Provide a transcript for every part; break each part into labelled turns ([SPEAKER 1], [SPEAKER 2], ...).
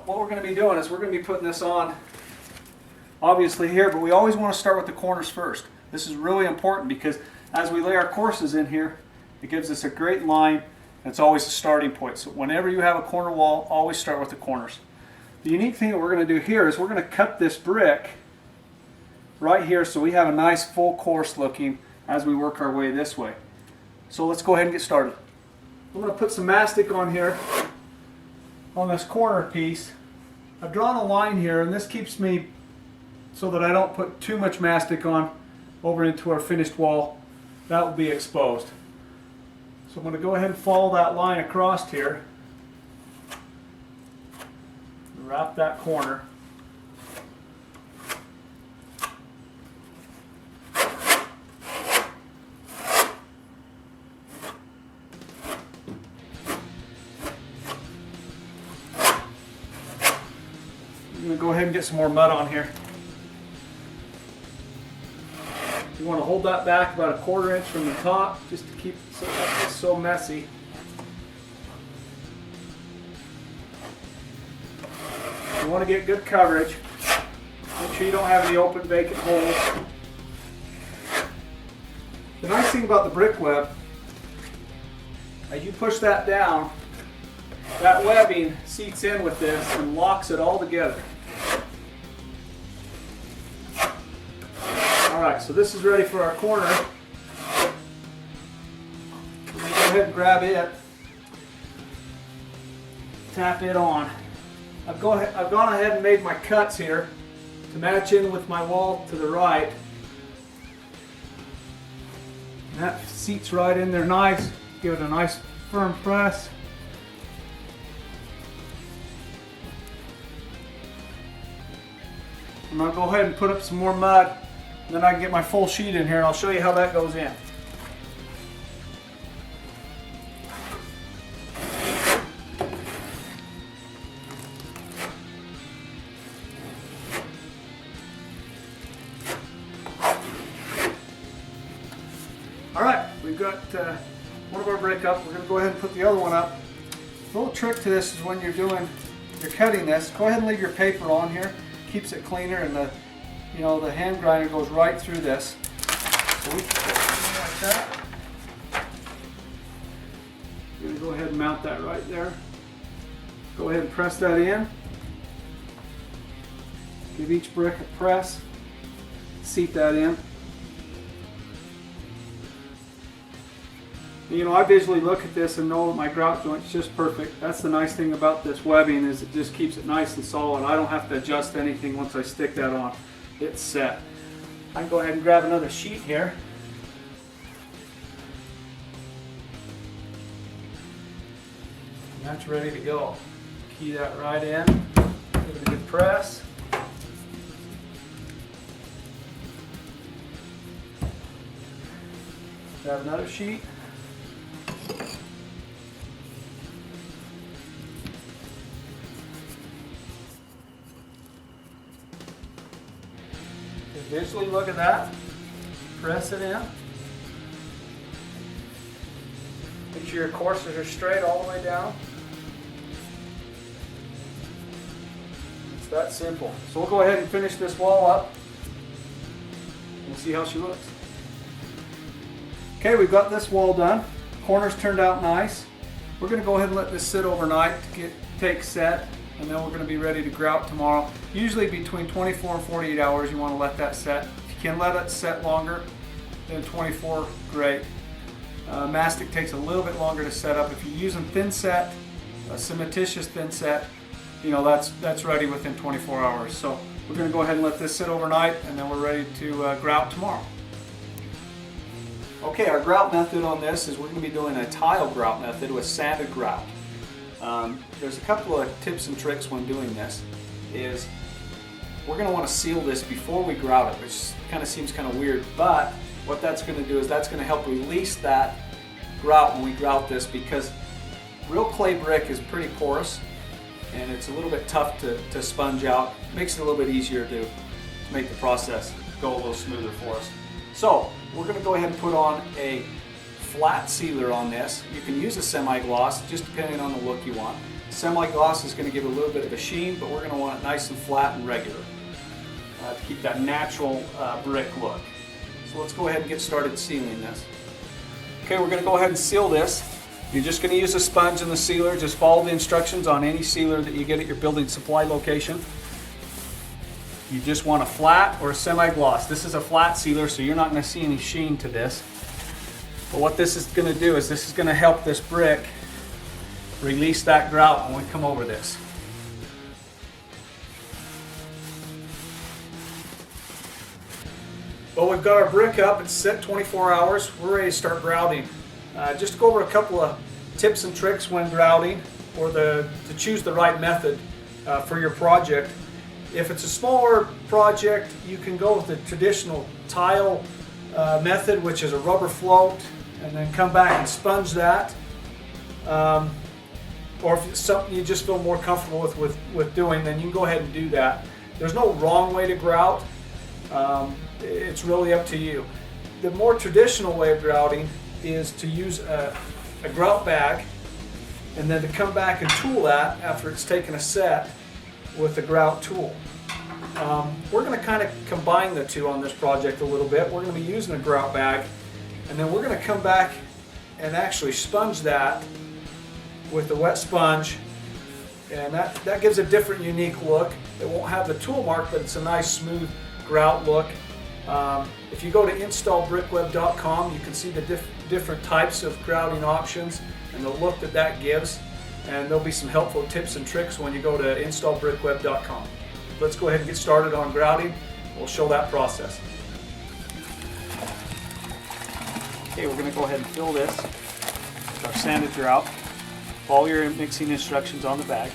[SPEAKER 1] what we're going to be doing is we're going to be putting this on obviously here, but we always want to start with the corners first. This is really important because as we lay our courses in here, it gives us a great line. It's always a starting point. So whenever you have a corner wall, always start with the corners. The unique thing that we're going to do here is we're going to cut this brick right here so we have a nice full course looking as we work our way this way. So let's go ahead and get started. I'm going to put some mastic on here on this corner piece. I've drawn a line here, and this keeps me so that I don't put too much mastic on over into our finished wall. That will be exposed. So I'm going to go ahead and follow that line across here. Wrap that corner. I'm going to go ahead and get some more mud on here. You want to hold that back about a 1/4 inch from the top just to keep it so messy. You want to get good coverage. Make sure you don't have any open vacant holes. The nice thing about the Brickwebb, as you push that down, that webbing seats in with this and locks it all together. Alright, so this is ready for our corner. Go ahead and grab it. Tap it on. I've gone ahead and made my cuts here to match in with my wall to the right. And that seats right in there nice. Give it a nice firm press. I'm going to go ahead and put up some more mud, and then I can get my full sheet in here and I'll show you how that goes in. Alright, we've got one of our brick up. We're going to go ahead and put the other one up. The little trick to this is when you're cutting this, go ahead and leave your paper on here. Keeps it cleaner, and the hand grinder goes right through this. So we can put it like that. We're going to go ahead and mount that right there. Go ahead and press that in. Give each brick a press. Seat that in. I visually look at this and know that my grout joint's just perfect. That's the nice thing about this webbing, is it just keeps it nice and solid. I don't have to adjust anything once I stick that on. It's set. I can go ahead and grab another sheet here. And that's ready to go. Key that right in. Give it a good press. Grab another sheet. Visually look at that. Press it in. Make sure your courses are straight all the way down. It's that simple. So we'll go ahead and finish this wall up. We'll see how she looks. Okay, we've got this wall done. Corners turned out nice. We're going to go ahead and let this sit overnight to take set, and then we're going to be ready to grout tomorrow. Usually between 24 and 48 hours you want to let that set. If you can let it set longer than 24, great. Mastic takes a little bit longer to set up. If you're using thin set, a cementitious thin set, that's ready within 24 hours. So we're going to go ahead and let this sit overnight, and then we're ready to grout tomorrow. Okay, our grout method on this is we're going to be doing a tile grout method with sanded grout. There's a couple of tips and tricks when doing this. We're going to want to seal this before we grout it, which kind of seems kind of weird, but what that's going to do is that's going to help release that grout when we grout this, because real clay brick is pretty porous and it's a little bit tough to sponge out. It makes it a little bit easier to make the process go a little smoother for us. So we're going to go ahead and put on a flat sealer on this. You can use a semi-gloss, just depending on the look you want. Semi-gloss is going to give a little bit of a sheen, but we're going to want it nice and flat and regular to keep that natural brick look. So let's go ahead and get started sealing this. Okay, we're going to go ahead and seal this. You're just going to use a sponge and the sealer. Just follow the instructions on any sealer that you get at your building supply location. You just want a flat or a semi-gloss. This is a flat sealer, so you're not going to see any sheen to this. But what this is going to do is this is going to help this brick release that grout when we come over this. Well, we've got our brick up. It's set 24 hours. We're ready to start grouting. Just to go over a couple of tips and tricks when grouting, or to choose the right method for your project. If it's a smaller project, you can go with the traditional tile method, which is a rubber float, and then come back and sponge that. Or if it's something you just feel more comfortable with doing, then you can go ahead and do that. There's no wrong way to grout. It's really up to you. The more traditional way of grouting is to use a grout bag and then to come back and tool that after it's taken a set with the grout tool. We're going to kind of combine the two on this project a little bit. We're going to be using a grout bag, and then we're going to come back and actually sponge that with the wet sponge, and that gives a different, unique look. It won't have the tool mark, but it's a nice smooth grout look. If you go to installbrickwebb.com, you can see the different types of grouting options and the look that gives, and there'll be some helpful tips and tricks when you go to installbrickwebb.com. Let's go ahead and get started on grouting. We'll show that process. Okay, we're going to go ahead and fill this with our sanded grout. Follow your mixing instructions on the bag.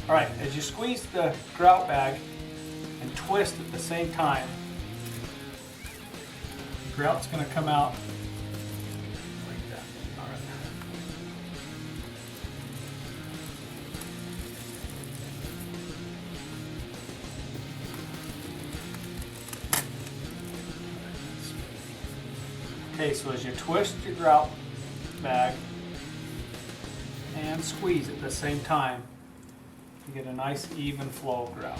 [SPEAKER 1] Alright, as you squeeze the grout bag and twist at the same time, the grout's going to come out like that. Alright. Okay, so as you twist your grout bag and squeeze at the same time, you get a nice even flow of grout.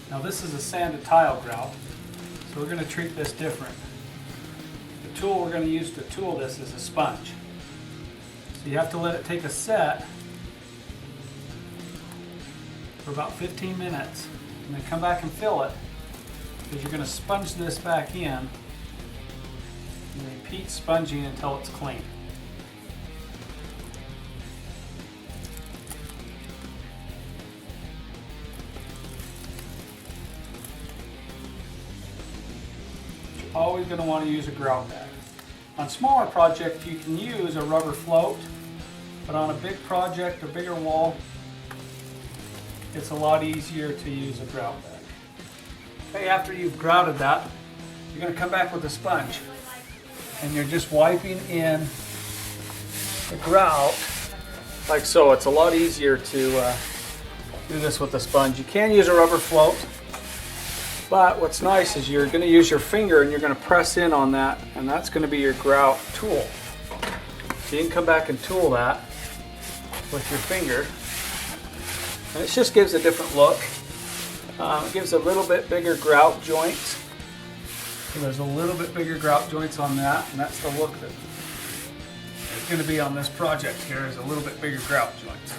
[SPEAKER 1] Now this is a sanded tile grout, so we're going to treat this different. The tool we're going to use to tool this is a sponge. So you have to let it take a set for about 15 minutes and then come back and fill it, because you're going to sponge this back in and repeat sponging until it's clean. Always going to want to use a grout bag. On smaller projects you can use a rubber float, but on a big project or bigger wall it's a lot easier to use a grout bag. Okay, after you've grouted that, you're going to come back with a sponge and you're just wiping in the grout like so. It's a lot easier to do this with a sponge. You can use a rubber float, but what's nice is you're going to use your finger and you're going to press in on that, and that's going to be your grout tool. So you can come back and tool that with your finger, and it just gives a different look. It gives a little bit bigger grout joints. So there's a little bit bigger grout joints on that, and that's the look that it's going to be on this project here, is a little bit bigger grout joints.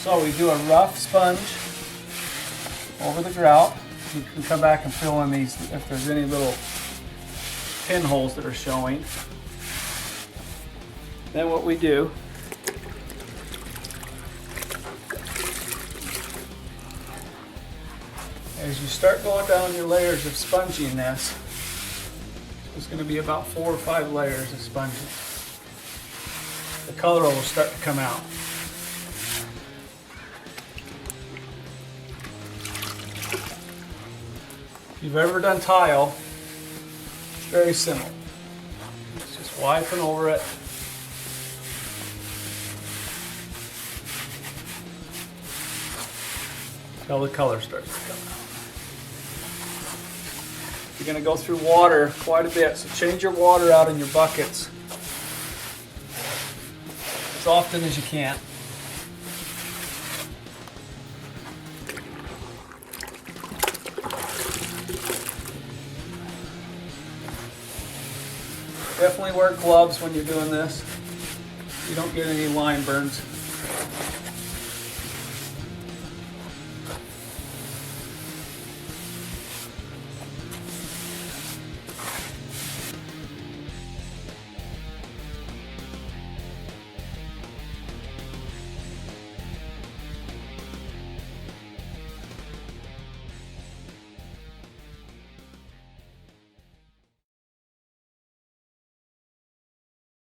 [SPEAKER 1] So we do a rough sponge over the grout. You can come back and fill in these if there's any little pinholes that are showing. Then what we do As you start going down your layers of sponging this, there's going to be about 4 or 5 layers of sponging. The color will start to come out. If you've ever done tile, it's very simple. It's just wiping over it. Until the color starts to come out. You're going to go through water quite a bit, so change your water out in your buckets as often as you can. Definitely wear gloves when you're doing this. You don't get any line burns.